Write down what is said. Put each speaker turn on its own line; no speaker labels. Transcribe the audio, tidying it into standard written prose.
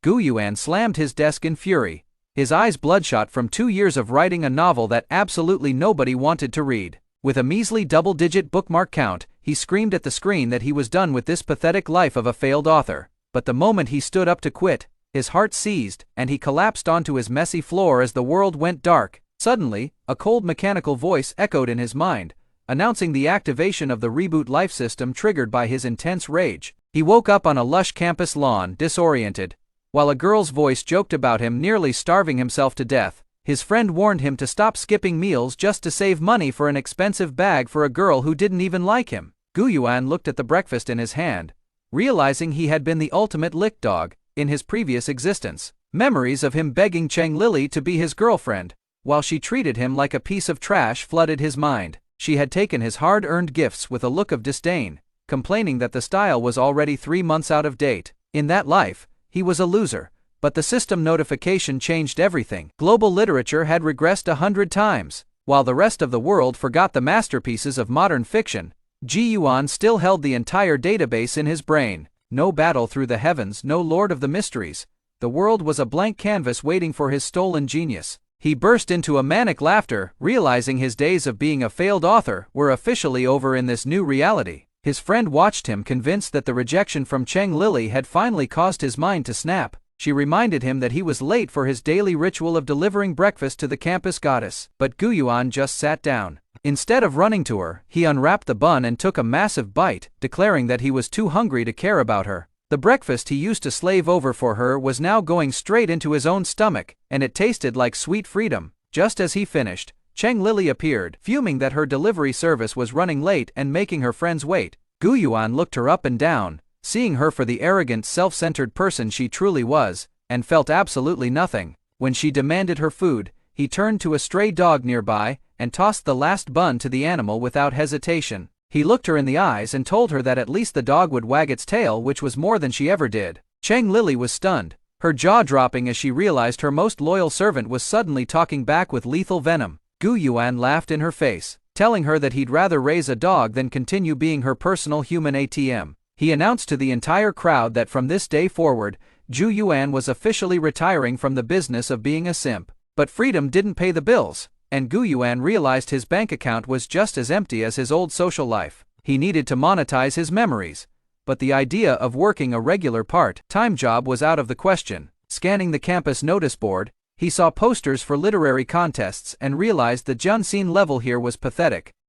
Gu Yuan slammed his desk in fury, his eyes bloodshot from 2 years of writing a novel that absolutely nobody wanted to read. With a measly double-digit bookmark count, he screamed at the screen that he was done with this pathetic life of a failed author. But the moment he stood up to quit, his heart seized, and he collapsed onto his messy floor as the world went dark. Suddenly, a cold mechanical voice echoed in his mind, announcing the activation of the reboot life system triggered by his intense rage. He woke up on a lush campus lawn, disoriented. While a girl's voice joked about him nearly starving himself to death, his friend warned him to stop skipping meals just to save money for an expensive bag for a girl who didn't even like him. Gu Yuan looked at the breakfast in his hand, realizing he had been the ultimate lick dog in his previous existence. Memories of him begging Cheng Lily to be his girlfriend, while she treated him like a piece of trash, flooded his mind. She had taken his hard-earned gifts with a look of disdain, complaining that the style was already 3 months out of date. In that life, he was a loser, but the system notification changed everything. Global literature had regressed 100 times. While the rest of the world forgot the masterpieces of modern fiction, Ji Yuan still held the entire database in his brain. No battle through the heavens, no Lord of the Mysteries. The world was a blank canvas waiting for his stolen genius. He burst into a manic laughter, realizing his days of being a failed author were officially over in this new reality. His friend watched him, convinced that the rejection from Cheng Lily had finally caused his mind to snap. She reminded him that he was late for his daily ritual of delivering breakfast to the campus goddess. But Gu Yuan just sat down. Instead of running to her, he unwrapped the bun and took a massive bite, declaring that he was too hungry to care about her. The breakfast he used to slave over for her was now going straight into his own stomach, and it tasted like sweet freedom. Just as he finished, Cheng Lily appeared, fuming that her delivery service was running late and making her friends wait. Gu Yuan looked her up and down, seeing her for the arrogant, self-centered person she truly was, and felt absolutely nothing. When she demanded her food, he turned to a stray dog nearby and tossed the last bun to the animal without hesitation. He looked her in the eyes and told her that at least the dog would wag its tail, which was more than she ever did. Cheng Lily was stunned, her jaw dropping as she realized her most loyal servant was suddenly talking back with lethal venom. Gu Yuan laughed in her face, telling her that he'd rather raise a dog than continue being her personal human ATM. He announced to the entire crowd that from this day forward, Gu Yuan was officially retiring from the business of being a simp. But freedom didn't pay the bills, and Gu Yuan realized his bank account was just as empty as his old social life. He needed to monetize his memories, but the idea of working a regular part-time job was out of the question. Scanning the campus notice board, he saw posters for literary contests and realized the Junsin level here was pathetic.